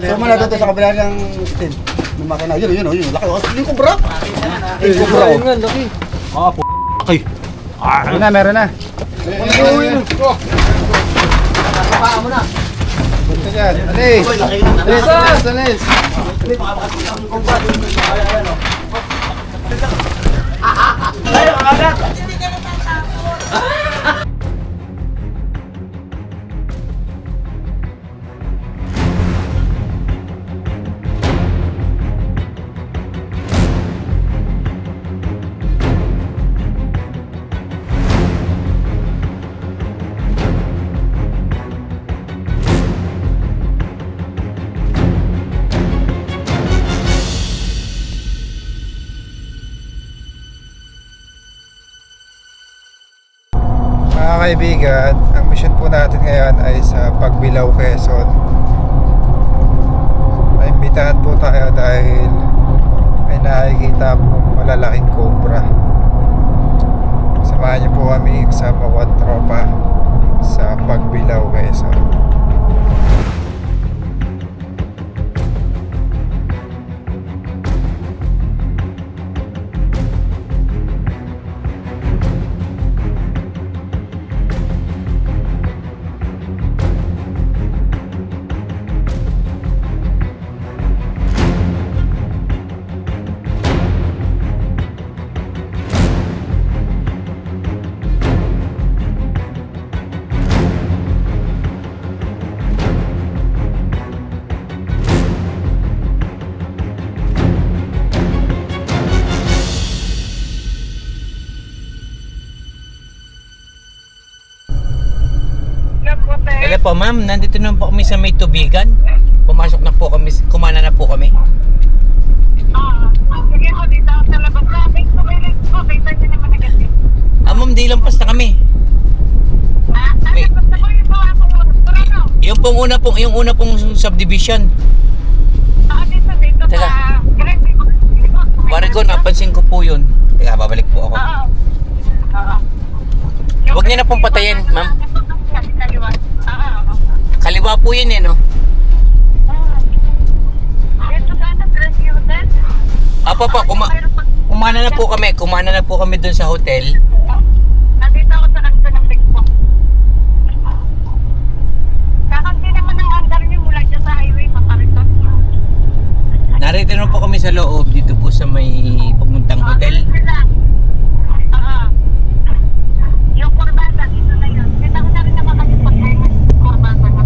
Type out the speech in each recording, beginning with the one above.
So muna doon sa kabila ng tin. May makina. Yun. Laki. Yung kubra. Yung kubra. Ayun nga, laki. Ah, po. Okay. Meron na. Paa mo na. Punta dyan. Alis. Alis. Tayo, agad. Mga kaibigan, ang mission po natin ngayon ay sa Pagbilao, Quezon. Naimbitahan po tayo dahil may nakikita pong malalaking cobra. Samahan niyo po kami kasama ko at tropa sa Pagbilao, Quezon. Hello po ma'am, nandito na po kami sa may tubigan. Pumasok na po kami, kumana na po kami. Sige ko, dito ako sa labas namin. Kumilig ko, kita niyo naman agad. Ma'am, di lampas na kami. May- Basta ko yung bawa ko. Turano. Yung una pong subdivision. Dito Teka. sa Grand. Pare ko, napansin ko po yun. Teka, babalik po ako. Oo. Huwag niyo na pong patayin, ma'am. Kaliwa. Oo. Kaliwa po yun eh, no? Dito sa ano, Grand Hotel. Apo po, kumana na po kami dun sa hotel. Nandito ako sa kanto ng big po. Kakanti naman ang andar niyo mula dyan sa highway, papariton. Narito na po kami sa loob, dito po sa may papuntang hotel. Oo. Yung kurbata, dito na yun. Dito ko na rin nakakalipat ay kurbata na.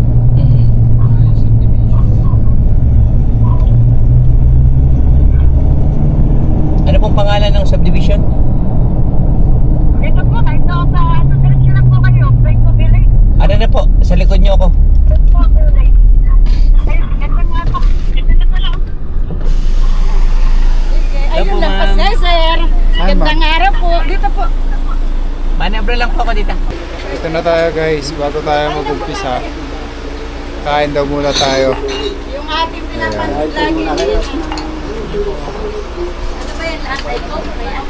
Ano pong pangalan ng subdivision? Dito po, kahit sa ano, diretso lang po kayo. Break po, Billy. Ano na po? Sa likod niyo ako. Break po, Billy. Ay, ito nga po. Ito na pala. Ayun lang pa, sir. Gandang araw po. Dito po. Manebra lang po ako dito. Ito na tayo guys, bago tayo mag-umpisa. Kain daw muna tayo. Yung ating pinapanood lagi niya. Ano ba yan? Lahat ay coke na yan?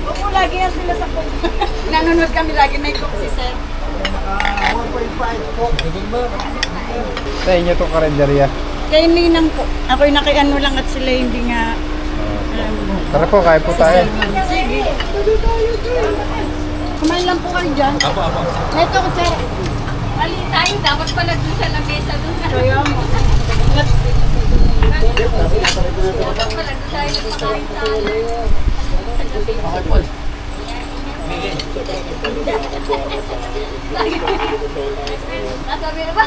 Oo, lagi yan sila sa coke. Nanonood kami lagi may coke si sir. Sa inyo itong karinderya. Kay Ninang po. Ako'y nakiano lang at sila hindi nga alam mo. Tara po, kain po tayo. Sige. Kumain lang po kayo dyan. Apo. Ito ko, sir. Mali tayo, dapat pala dun sa lamesa dun na. Kaya mo. Dapat pala dun tayo nagpakain tayo. Nasabi na ba?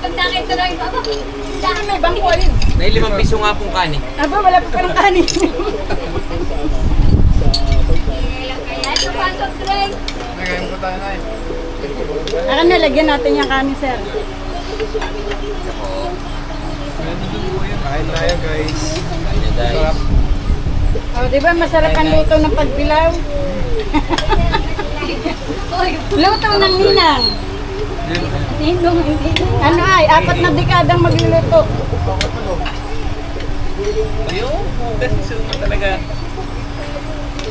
Pag nakita na yung baba. Saan may bangko rin? Dahil 5 piso nga pong kanin. Aba, wala pa ka ng kanin. Ito pa ang soft drink. Nagayin po tayo na eh. Akan na, lagyan natin yung kanin, sir. Kain tayo guys. Guys. Oh, di ba masarap ang luto ng pagbilaw? Luto ng ninang. Ano ay, 4 na dekadang magluluto. Ayun, kasi talaga.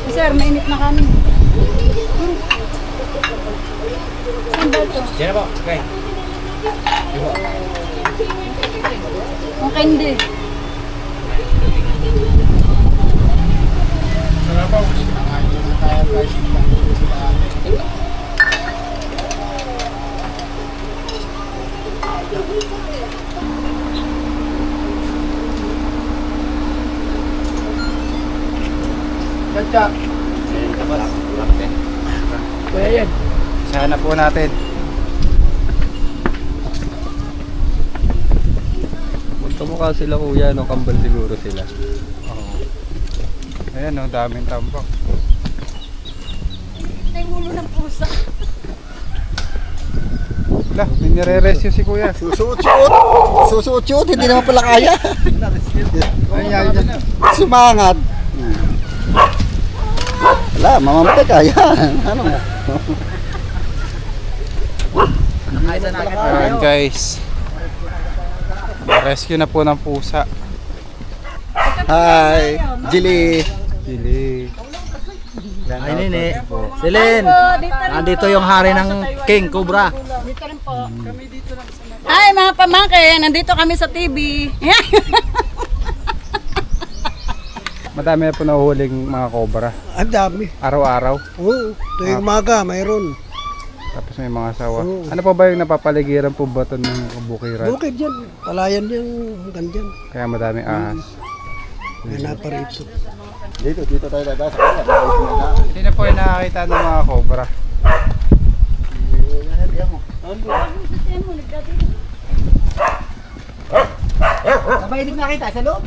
Sir, mainit na kanin. Saan ba ito? Diyan na po, okay. Ang candy. Chak. Kuya yan. Sana po natin. Magkamukha sila kuya, no? Kambal siguro sila. Ayan o, daming tambak. Ay, ulo ng pusa. Wala, may nire-rescue si kuya. Susuot-suot, hindi naman pala kaya. Ayan, yan. Sumangat. Wala, mamamatay kaya. Ano mo? Ayan guys. Rescue na po ng pusa. Hi, Jilly. Pili. Ay, Nini. Silin. Nandito yung hari ng King Cobra. Dito rin po. Ay, mga pamangkin, nandito kami sa TV. Madami na po nahuhuling mga cobra. Ang dami. Araw-araw. Oo, tuwing umaga mayroon. Tapos may mga sawa. Oo. Ano pa ba yung napapaligiran po ba ito ng kabukiran? Bukid yan. Palayan yan. Hanggang dyan. Kaya madaming ahas. May naparito. Dito tayo dadaan. Sino po yung nakakita ng mga cobra? Sabay hindi nakita sa loob.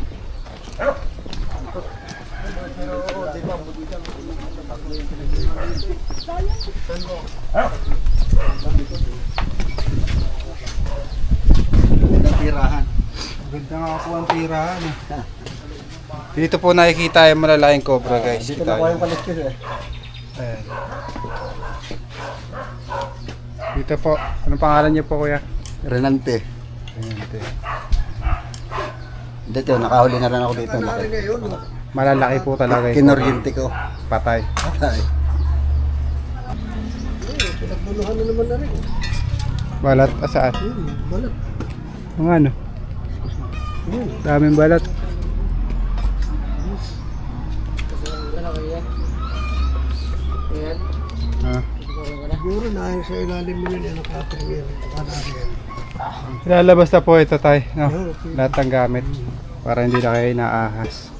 Tirahan. Ganda nga po ang tirahan. Dito po nakikita yung malalaking cobra guys. Dito Kita na ko yung nyo. paliskis eh. Ayan. Dito po. Anong pangalan niyo po kuya? Renante. Ayan, ito. Dito, nakahuli na rin ako dito. Malalaki po talaga yung Kinuryente ko. patay. Ay. Pinagbuluhan na naman na rin. Balat asaan? Balat. Ang ano? Daming balat. Ah. Siguro na sa ilalim mo yun. Nakapring yan. Kanari yan. Lalabas na po ito tayo. No? Okay. Lahat ng gamit. Para hindi na kayo naahas.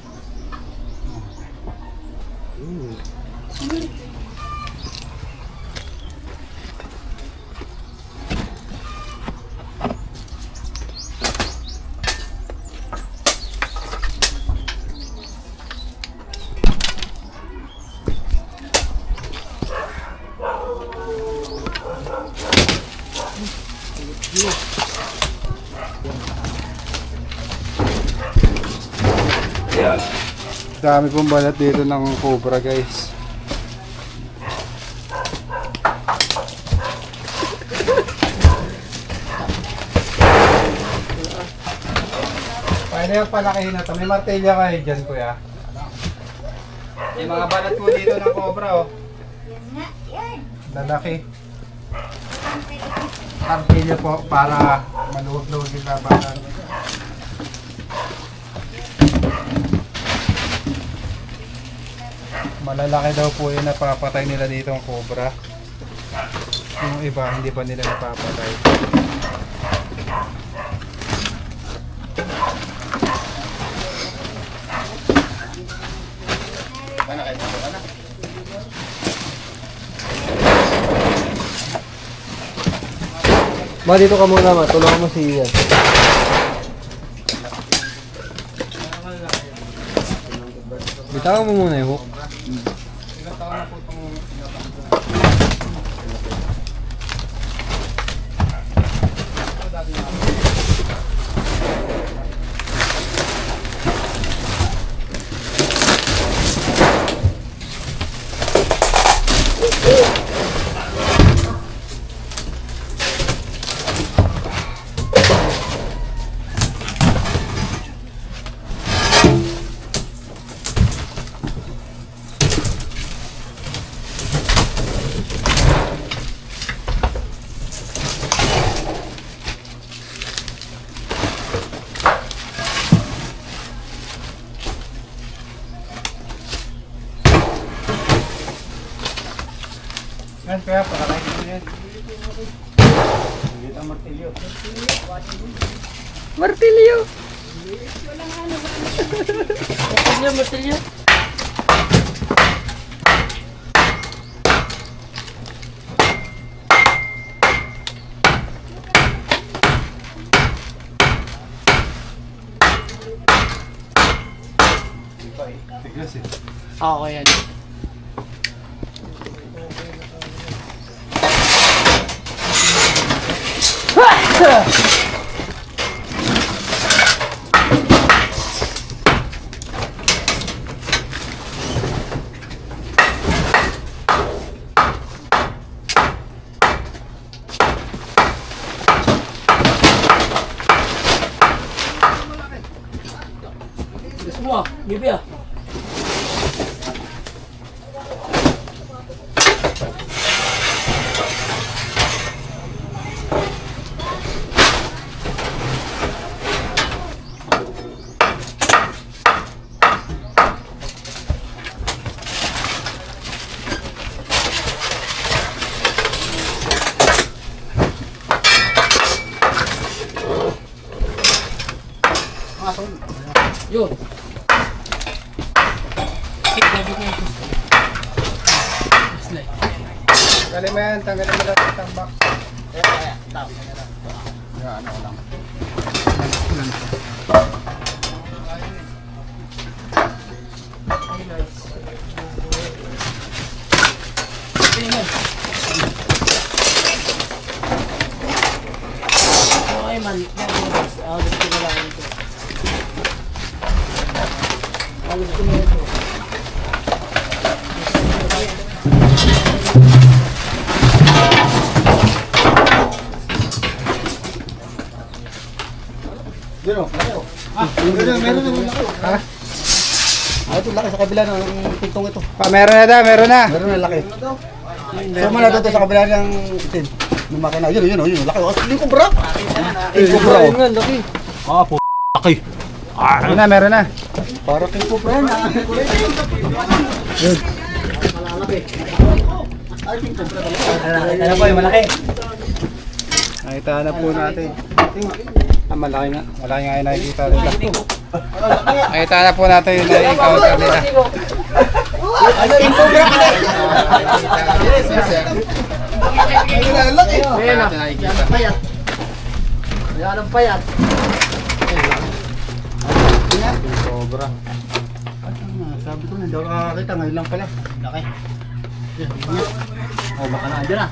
Dami pong balat dito ng cobra guys. Pwede yung palakihin na ito. May martilya kayo dyan kuya. Yung mga balat po dito ng cobra oh. Lalaki. Martilya po para maluwag-luwag yung labanan. Malalaki daw po yung napapatay nila dito ang cobra. Yung iba hindi pa nila napapatay. Ma, dito ka muna ma. Tulungan mo si Ian. Bitawan mo muna yung hook. kaya, palakayin mo yan. Martilyo! Martilyo. Tiglas eh. Oo, yan. Semua, bibi ah. Yun. Tanggalin mo yan, tanggalin mo lang yung tambak. Yan, ano lang. Okay man. Gusto ko lang ito. Gusto ko ito. Yun o, laki o. Meron na. Ha? Ito laki sa kabila ng pintong ito. Meron na da, meron na. Meron na laki. So man doon sa kabila ng itim. Ng makina. Yun, laki. Yung kubra. Yung kubra. Ayun nga, laki. Laki. Meron na. Para kay kubra na. Yun. Ay, king kubra. Ano po yung malaki? Nakita na po natin. Malaki nga. Malaki nga yung nakikita nila. Nakita na po natin yung na-encounter nila. King kubra ka na. Laki. Ayan natin nakikita. Payat. Yan ang payat. Sobra. Sabi ko na, daw nakakita. Ngayon lang pala. Laki. Oh, baka na andyan na.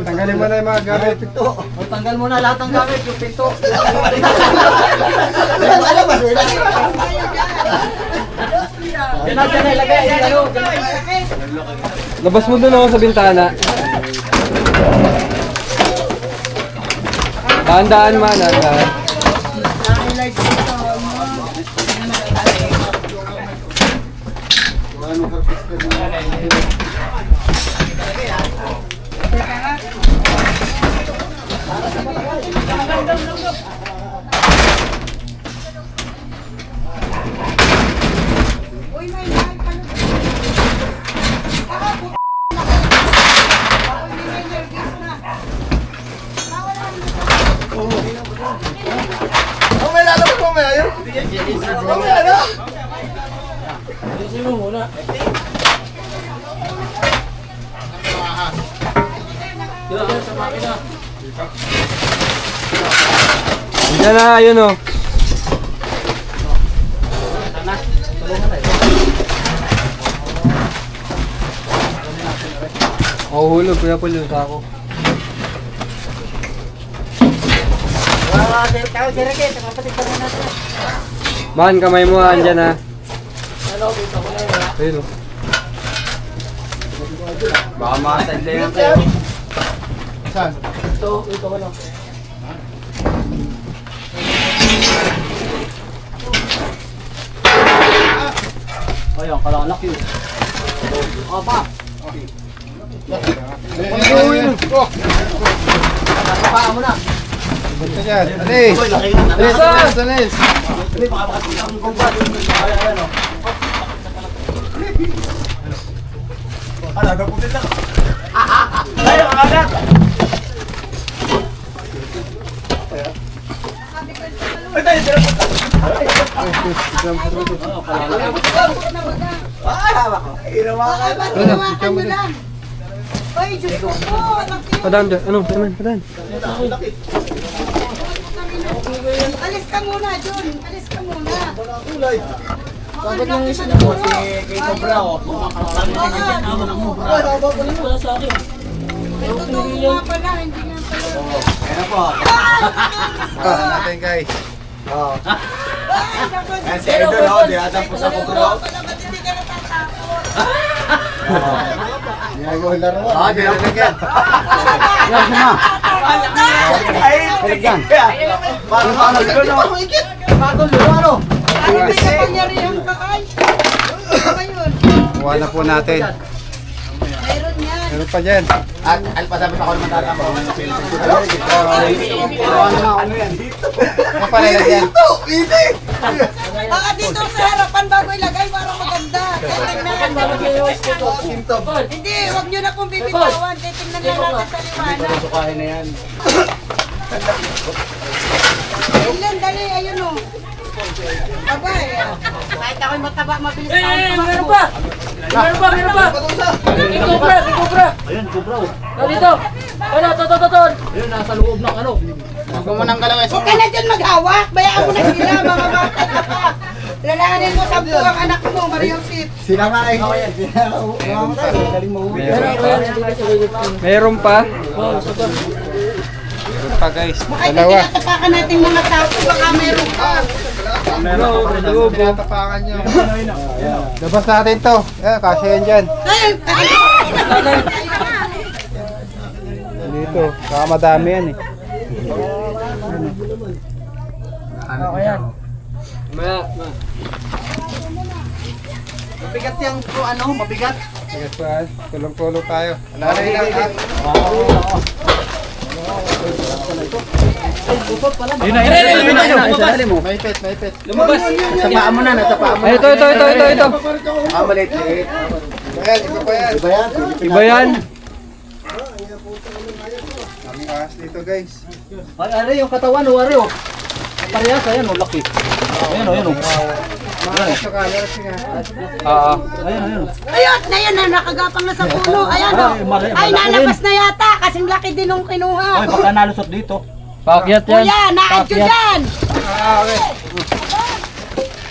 Tanggalin mo na yung mga gamit. Pinto. O, tanggal mo na lahat ng gamit. Yung pinto. Alam ba? Yan natin na ilagay. Labas mo doon ako sa bintana. Daan-daan man, daan. Diyan na, yun o. Mahuhulog, kuya Paul yung sako. Man, kamay mo, andyan na. Ayun o. Baka makasadlay lang kayo. Saan? Ito ko lang. Ayun, kalalak yun. O, pa. Paa mo na. Punta dyan. Alis! Laki na. Alis! Alis! Hindi, baka makakita ang kumpa. Ayan o. Ano, napunin lang. Hinawakan nyo lang. Ay, Diyos ko po. Padaan dyan. Ano? Padaan. Alis ka muna, Jun. Alis ka muna. Dapat yung isa na po si Kiko Bravo. May totoo nga pala, hindi nga pala. Ayan na po. Ano natin guys? Ayan si Idol, oh. Di ata po sa Kubro. Ba't hindi ka natatakot? Ginagawa laro. Di na po yan. Pinagyan. Paano ikit? Paano ano? Ay, may kapangyarihan ka, ay. Ano yun? Kuha na po natin. Mayroon yan. Meron pa dyan. At alpasabit ako naman tatama. Ano yan? Ano pa nilagyan? Baka dito sa harapan bago ilagay para maganda. Hindi, huwag nyo na pong bibitawan. Titingnan lang natin sa liwanag. Sukahin na yan. Ilan, dali, ayun o. Abay, kahit ako'y mataba, mabilis na ako. Meron pa! Ikobra! Ayun, Kubro. Dito! Ano, totoo! Ayun, nasa loob ng ano. Huwag ka na dyan maghawak! Bayaan mo na sila, mga bata ka pa! Lalahanin mo sa buwang anak mo, Mariosip! Sila nga ay yan. Sila umamatay. Galing mahuwi. Meron pa. Meron pa guys. Baka Dalawa. tinatapakan natin mga tao, baka meron ka! Tinatapakan nyo. Labas natin to. Yan, kasi yan dyan. Ay! Dito. Baka madami yan eh. Mabigat yung ano, mabigat. Sige pa, tulong-tulong tayo. Alalay lang ha. Maipit. Nasa paa mo na, nasa paa mo na. Ito. Maliit. Ayan, iba pa yan. Iba yan? Iba yan. Kaming ahas dito guys. Ay, ano yung katawan, wari oh. Parehas, ayan oh, laki. Ayan oh. Mga sa camera siya. Ayan. Ayun, na yan na, nakagapang na sa puno. Ayan o. Ay, nalabas na yata, kasing laki din nung kinuha. Ay, baka nalusot dito. Paakyat yan. Kuya, naadyo dyan! Okay.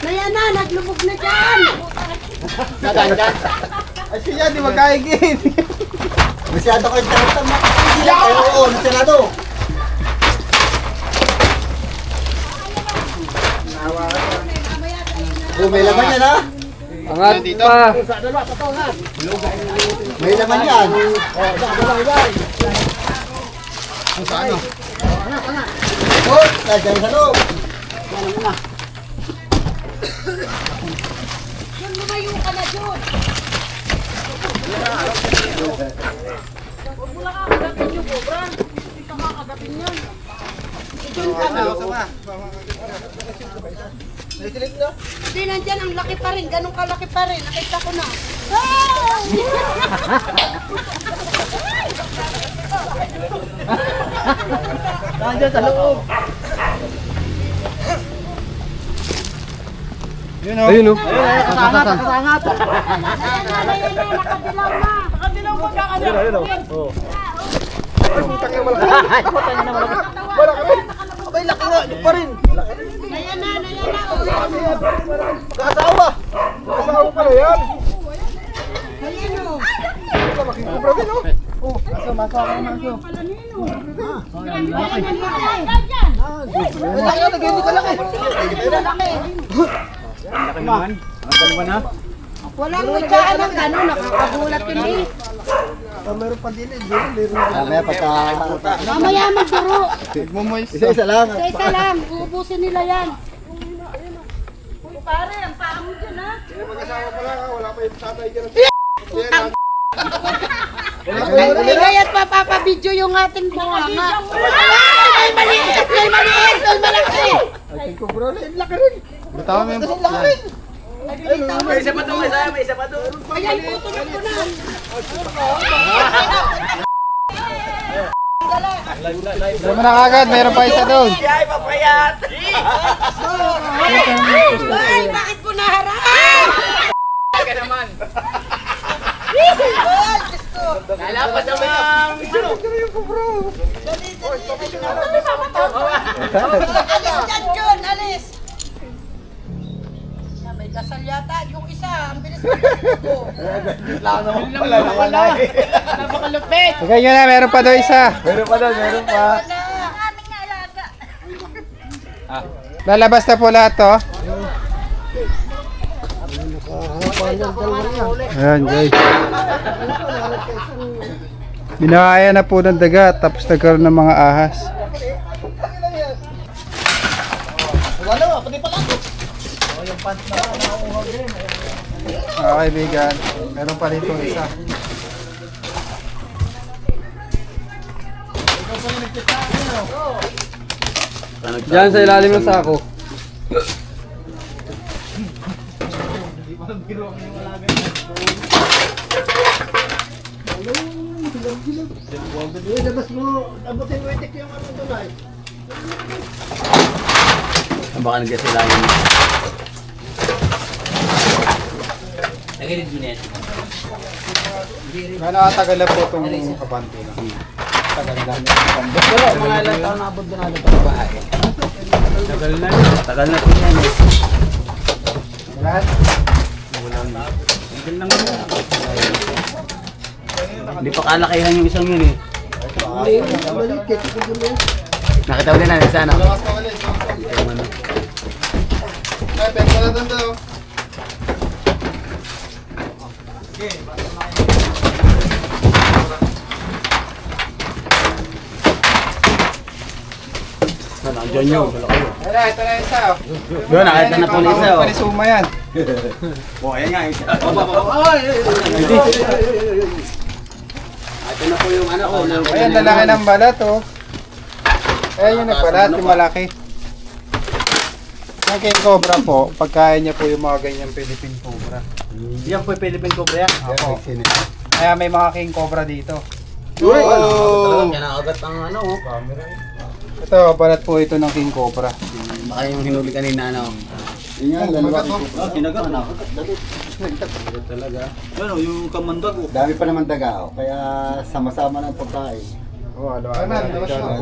Naya na, naglubog na dyan! Ay siya, di magkaigin. Masyado kayo tama. Oo, nasyado. May laman yan ha? Angat pa. May laman yan. Oh, nandiyan sa loob. Yun, lumayo ka na dyan! Huwag mo lang kakagapin yung cobra. Hindi ka kakagapin yun. Dyan ka na. Hindi, nandyan, ang laki pa rin. Ganun kalaki pa rin. Nakita ko na. Nandiyan sa loob. Yun o. Ayun oh. Kasangat. Nakadilaw mo, kakadilaw. Abay, laki nga. Yung pa rin. Naya na. Kasawa. Kasawa pala yan. Ayan o. Kubra din oh. Oh, maso. Ayan ang laki. Ay, laki nga. Naghindi ka laki. Walang mutsaan ng gano'n. Nakakagulat yun eh. Meron pa din eh. Mamaya pagka... Mamaya magduro. Isa-isa lang. Isa lang. Uubusin nila yan. Uy, pare, ang paa mo dyan ha. Maingay at papapabidyo yung ating bunganga. Ay, maliit! May maliit! May malaki! Ay, kubra rin. Laki rin. Bitaw mo yung Laki rin. May isa pa doon, may isa pa doon. Ayan, putulog ko na. Hindi mo na kagad, mayroon pa isa doon. Ay, bakit ko naharap? Lalapat naman! Alis dyan, John, alis. May dasal yata yung isa. Ang bilis ko. Napakalupit! Sige nyo na, mayroon pa doon isa. Meron pa doon, meron pa. Aming alaga. Lalabas na po lahat to. Ayan guys. Binakaya na po ng daga tapos nagkaroon ng mga ahas. Mga kaibigan, meron pa dito isa. Diyan sa ilalim ng sako. Labas mo, abutin mo itik yung ano doon ay. Baka nandiyan sila yun. Nagilid mo na yan. Gano'ng katagal na po itong kabante na? Tagal na. Pero mga ilang taon na abot doon na ito bahay. Tagal na. Tagal na po yan eh. Lahat? Hindi pa kalakihan yung isang yun eh. Maliit, kaya ko doon. Nakita mo din na sana. Lakas pa ulit. Ay, pwede na doon daw. Nandiyan yun. Ayun, ito na isa. Oh. Doon, nakita na po ni isa. Panisuma yan. Ayan nga isa. Ito na po yung ano ko. Ayan, lalaki ng balat oh. Ayan yung nagbalat, yung malaki. Yung king cobra po, pagkain niya po yung mga ganyang Philippine cobra. Yan po yung Philippine Cobra yan. Ako. Kaya may mga king cobra dito. Oh! Kaya nakagat ang ano. Ito, balat po ito ng king cobra. Baka yung hinuli kanina ano. Yan, dalawa. Kinagat na. Talaga. Ano, yung kamandag oh. Dami pa naman daga, oh. Kaya sama-sama ng pagkain. Oh, ano,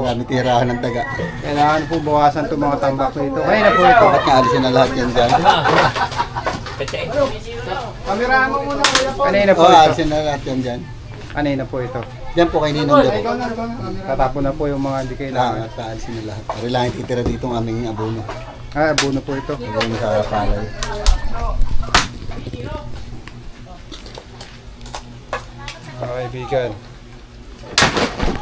Dami tirahan ng daga. kailangan po bawasan itong mga tambak nito. Kaya na po ito. Bakit nga alisin na lahat yan dyan? Kamerahan mo muna kuya po. Kanina po Oo, ito. alisin na lahat yan dyan. Kanina po ito. Yan po kay Ninong Dero. Tatapon na po yung mga hindi kailangan. At alisin na lahat. Para lang titira dito ang aming abono. Ah, abuno po ito. Abono sa palay. Mga kaibigan.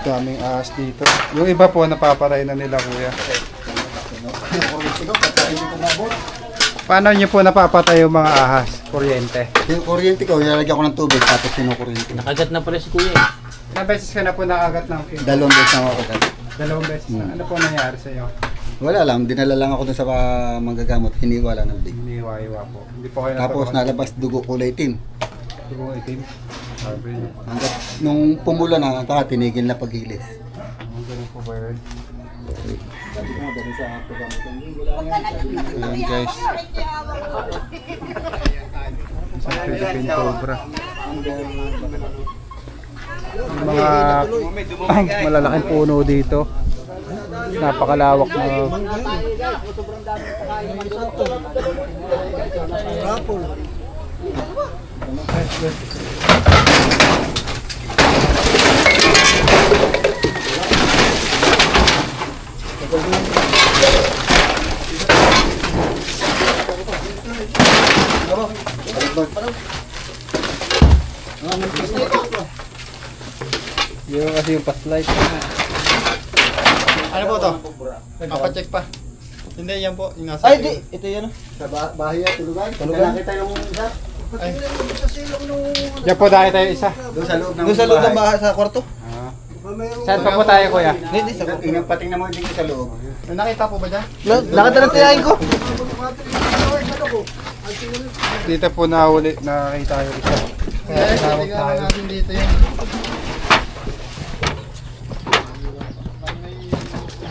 Daming ahas dito. Yung iba po napapatay na nila kuya. Paano nyo po napapatay yung mga ahas? Kuryente. Yung kuryente ko, nilalagyan ko ng tubig tapos kinukuryente. Nakagat na pala si Kuya eh. Ilang beses ka na po nakagat ng king? Dalawang beses na ako dyan. Dalawang beses na. Ano po nangyari sa iyo? Wala lang, dinala lang ako dun sa manggagamot, hiniwala ng big. Hiniwa-hiwa po. Hindi po kayo Tapos nalabas dugo kulay itim. Dugo itim. Sabi niyo. Hanggat nung pumula na, tinigil na paghilis. Ang ganun po ba yun? Ayan guys. Isang Philippine cobra. Yung mga malalaking puno dito. Napakalawak na. Yung kasi yung past light. Ano po to? Papacheck pa. Hindi, yan po. Yung nasa Ay, di! Ito yan. Sa bahay at tulugan. Tulugan. Nakita yung isa. Yan po dahil tayo isa. Doon sa loob ng Doon sa loob ng bahay sa kwarto. Saan pa po tayo kuya? Hindi, sa loob. Patingnan mo dito sa loob. May nakita po ba dyan? Nakita na tiyahin ko. Dito po nahuli, nakakita tayo isa. Kaya tinawag tayo. dito yun.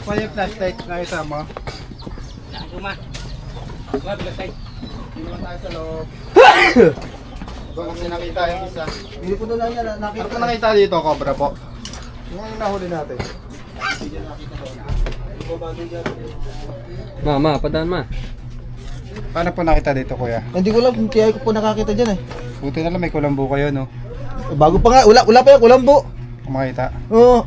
pa yung flashlight na isama. Uma. Wag tayo. Iwan tayo sa loob. Doon kasi nakita yung isa. Hindi po na lang yan, nakita. Ano nakita dito, Cobra po? Yung nahuli natin. Ma, padaan ma. Paano po nakita dito, kuya? Hindi ko lang, kaya ko po nakakita dyan eh. Buti na lang may kulambo kayo, no? Bago pa nga, wala pa yung kulambo. Kung makita. Oo.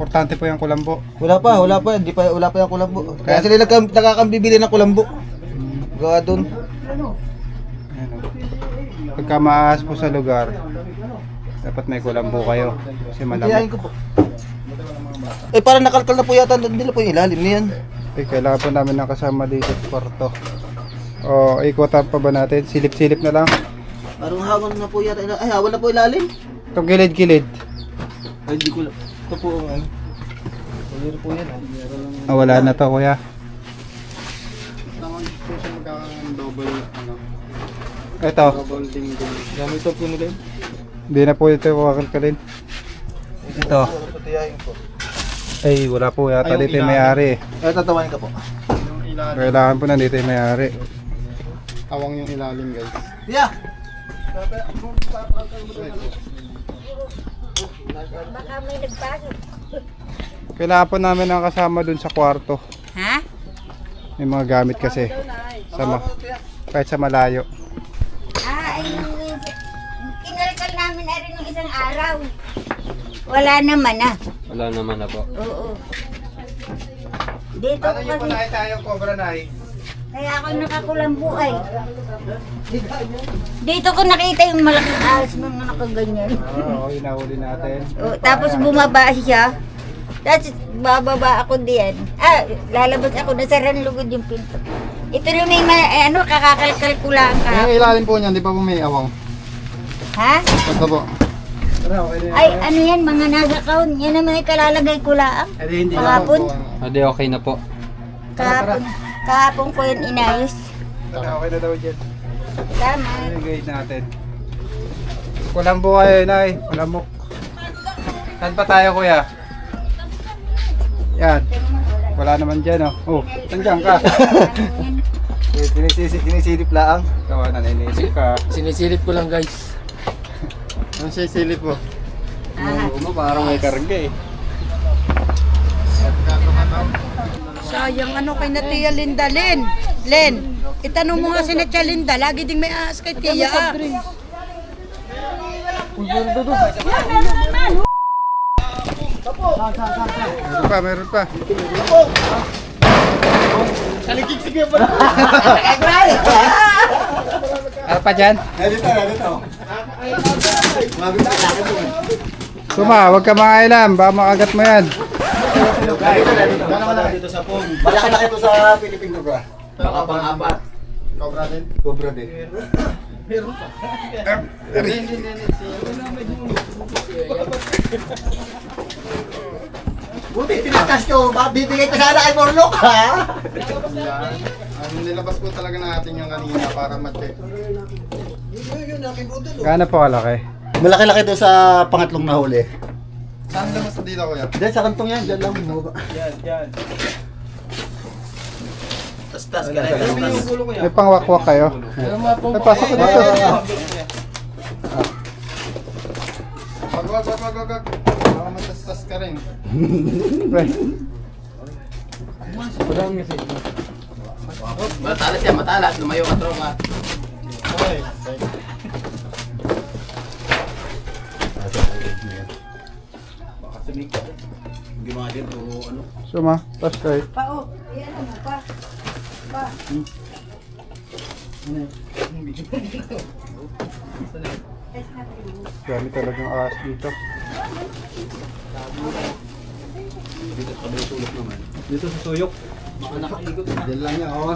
Importante po yung kulambo. Wala pa, wala pa yung kulambo. Kaya sila nakakambibili ng kulambo. Gawa doon. Ayan, oh. Pagka maahas po sa lugar, dapat may kulambo kayo. Kasi Tiyahin malamok. ko po. Eh parang nakalkal na po yata, hindi na po yung ilalim niyan. Eh, kailangan po namin ng kasama dito sa kwarto. O, ikutan pa ba natin? Silip-silip na lang. Parang hawan na po yata, ay hawan na po ilalim. Itong gilid-gilid. Ay hindi ko lang. Ito po ang ano. Wala po yan. Ah, wala na to, kuya. Ito. Gamit po nila yun. Hindi na po ito kakalkalin. Ito. Tiyahin po. Ay, wala po yata dito yung may-ari. Eh tatawain ka po. Kailangan po nandito yung may-ari. Awang yung ilalim, guys. Tiya! Baka may nagbago. Kailangan po namin ng kasama dun sa kwarto. Ha? May mga gamit kasi. Kahit sa malayo. Ay, kinalkal namin na rin ng isang araw. Wala naman ah. Wala naman na po. Oo. Dito ko kasi, nakita yung cobra na kaya ako nakakulambo ay. Dito ko nakita yung malaking alas ng nakaganyan. Oo, hinahuli natin. Tapos bumaba siya. Tapos bababa ako diyan. Lalabas ako, nasaran lugod yung pinto. Ito na may kakakalkal ko lang ka. Yung ilalim po niyan, di pa po may awang. Ha? Basta po. Ay, ano yan, mga nagakaon. Yan naman ay kalalagay ko lang. Kahapon. Ade, okay na po. Kahapon ko yan inayos. Okay na daw dyan. Salamat. Ano yung guide natin? Kulambo kayo, Nay. Kulamok. Saan pa tayo, kuya? Yan. Wala naman dyan, oh. Oh, nandiyan ka. Sinisilip laang. Ikaw, naninisip ka. Sinisilip ko lang guys. Ano siya silip mo? Parang may karga eh. Sayang ano kay na Tia Linda. Len, itanong mo nga si na Tia Linda. Lagi ding may aas kay Tia. Meron pa. Ano pa dyan? Dito. Suma, huwag ka makailam. Baka makagat mo yan. Dito sa phone. Malaki-laki ito sa Philippine Cobra. Baka pang-apat. Cobra din. Cobra din. Buti, tinastas ko. Bibigay ko sana kay Morlok, ha? Nilabas po talaga natin yung kanina para ma-check. Gaano po kalaki? Malaki-laki ito sa pangatlong nahuli. Saan labas na dito, kuya? Diyan sa kantong yan, diyan lang. Tas ka na. May pangwakwak kayo? May pasok ko dito. Wag. Baka matastas ka rin. Matalas yan, matalas. Lumayo ka tropa. Suma, flashlight. Gamit talagang ahas dito. Dito sa suyok. Diyan lang yan, oh.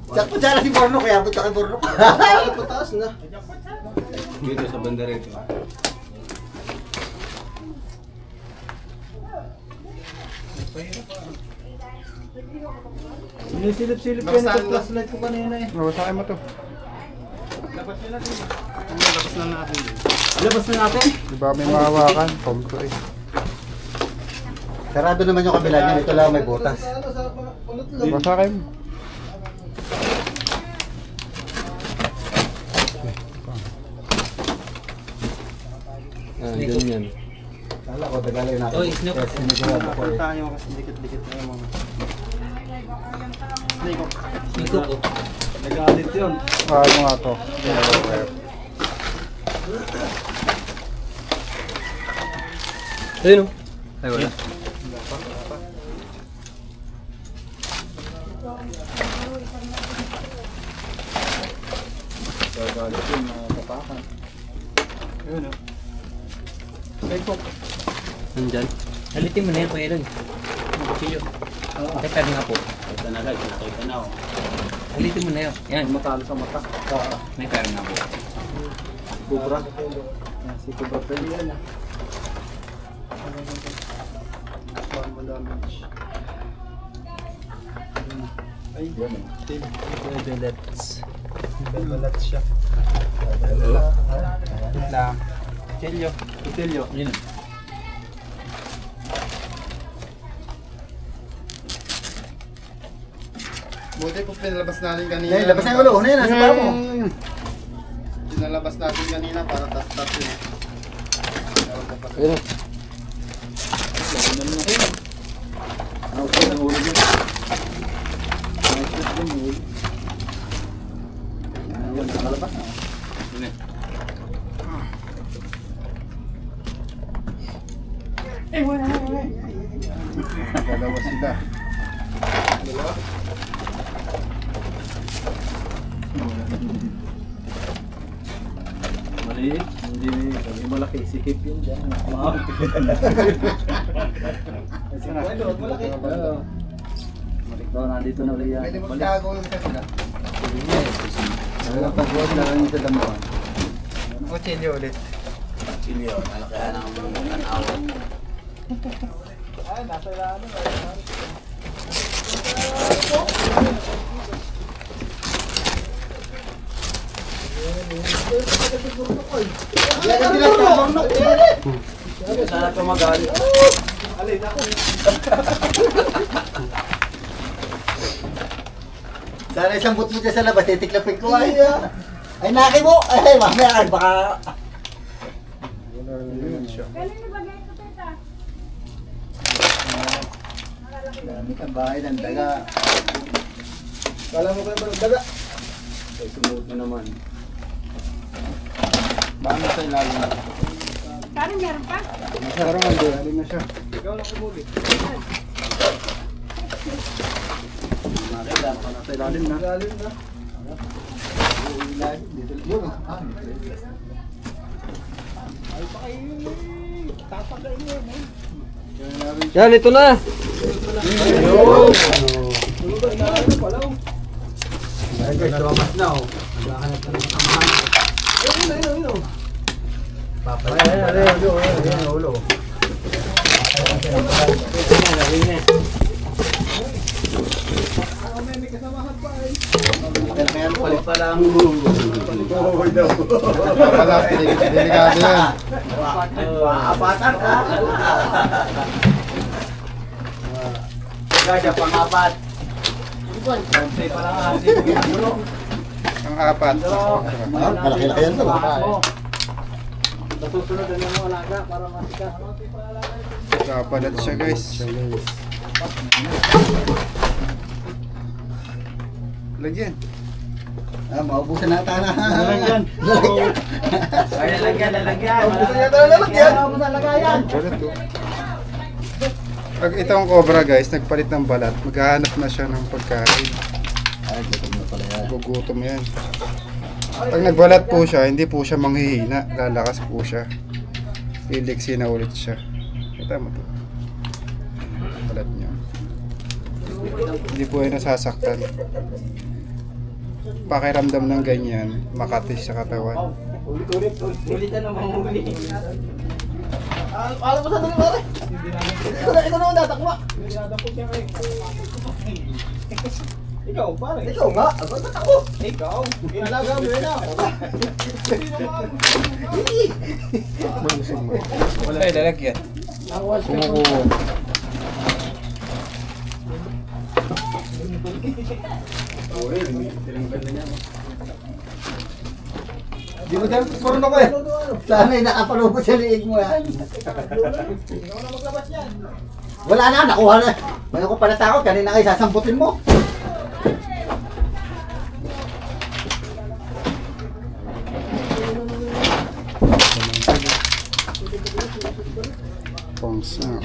Sakto dyan lang si Morlok, kaya punta kay Morlok. Pataas na. Dito sa bandarito. Sinisilip-silip ko yung flashlight ko kanina eh. Bawasakin mo to. Labas nyo na. Labas na natin. Di ba may mahawakan? Pompo eh. Sarado naman yung kabila niya. Ito lang may butas. Basakin mo. Ah, ganyan. Kala ko, tagalay natin. Oh, Snoop. Yes, sinigurado ko eh. Ito po. Ano nga to? Ayun o. Ay, wala. Nandyan. Halitin mo na yan, Kuya Ron. Kutsilyo. Ay, pero nga po. Halitin mo na yun. Yan. Matalo sa mata. May pero nga po. Kubra. Si Kubra pa yan. Ay, yan. Bullets. Balat siya. Lang. Chilyo. Itilyo. Yun. Buti po pinalabas natin kanina. Eh, labas na yung ulo. Ano yan? Nasa paa mo. Pinalabas natin kanina para tas-tas yun. Ayun o. Dalawa sila. Maliit. Hindi malaki. Sikip yun dyan. Malaki. Nandito na ulit yan. Pwede mo tago yung kanila. Walang pag-uwag lang yung sa damuhan. O chilyo ulit. Sana ka magalit. Sana isang but mo dyan sa labas, titiklapin ko ay. Ay, naki mo! Ay, mamaya ka, baka... Wala naman siya. Dami kang bahay ng daga. Kala mo kayo ba ng daga? Ay, sumuot mo naman. Paano sa ilalim na? Parang ando, alim na siya. Makita, baka nasa ilalim na. Ilalim na. Dito yun. Yan, ito na. Ay, guys, lumamas na oh. Naghahanap na ng kasamahan. Papalay. Ay, ulo. Kaya palit pa lang. Wala, delikado yan. Apatan ka. Kaya pang-apat. Konti pa lang Ang apat. Malaki-laki yan to. Nasusunod na yung alaga para masikas. Kapalat siya guys. Lagyan. Maubusan na tayo na. Lalagyan. Ay, lalagyan. Maubusan na tayo na lalagyan. Maubusan lagayan. Balat to. Pag itong cobra guys, nagpalit ng balat, maghahanap na siya ng pagkain. Ay, gutom na pala yan. Gugutom yan. Pag nagbalat po siya, hindi po siya manghihina. Lalakas po siya. Liliksi na ulit siya. Kita mo to. Balat niya. Hindi po yan nasasaktan. Pakiramdam ng ganyan, makatis sa katawan. Ulitan na mahuli. Alam mo sa dali pare. Ito na naman tatakwa. Ikaw nga. Ba't ako? Wala ay lalagyan. Kumukuha. Di mo dyan, marunong ko eh. Sana yung nakapalubot sa liig mo yan. Wala na, nakuha na. May ako pala takot, kanina kayo sasamputin mo. Pongs na.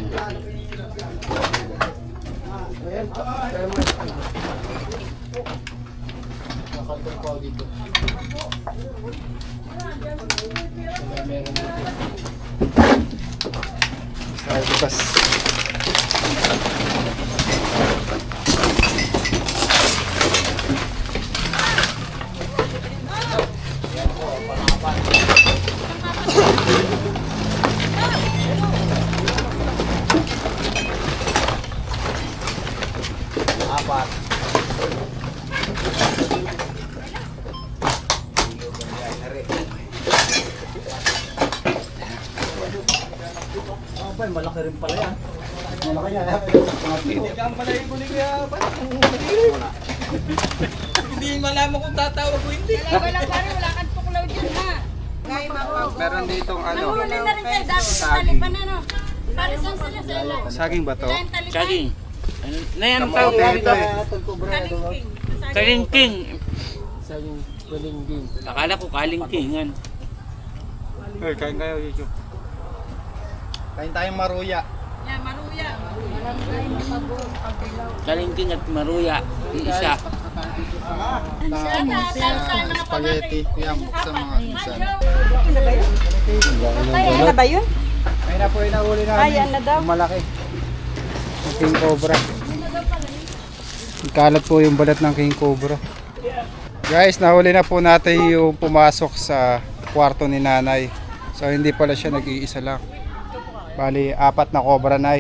Ay, bukas. Malaki rin pala yan. Malaki yan. Hindi malaman kung tatawag ko hindi. Wala pare, wala kang tuklaw dyan ha. Meron ditong ano, Nahuli na rin kayo, dapat talipan ano. Pare saan sila sa ilan? saging ba to? Saan talipan? Saging. Na yan ang tawag dito. Kalingking. Kalingking. Saging balingking. Akala ko kalingkingan. Hey, kain kayo, YouTube. Kain tayong maruya. Yan, maruya. Kalingking at maruya. Yung isa. Saan mga Spaghetti. Yan, sa mga insan. Ano ba yun? Ayun na po yung nahuli namin. Ayan na daw. Yung malaki. Yung King Cobra. Kalat po yung balat ng King Cobra. Guys, nahuli na po natin yung pumasok sa kwarto ni nanay. So hindi pala siya nag-iisa lang. Bali, 4 na cobra na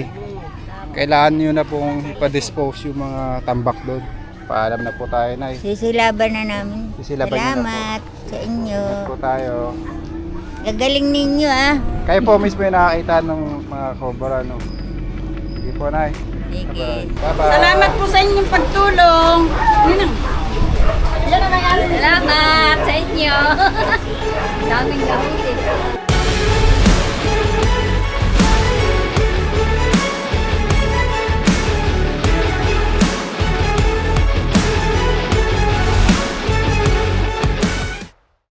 kailangan nyo na pong ipa-dispose yung mga tambak doon. Paalam na po tayo, Nay. Sisilaban na namin. Sisilaban nyo na po. Salamat sa inyo. Ingat po tayo. Gagaling ninyo ah. Kayo po mismo yung nakakita ng mga cobra, no? Sige po, Nay. Sige. Bye-bye. Salamat po sa inyong pagtulong. Yun ang. Yan ang nangyari. Salamat sa inyo. Daming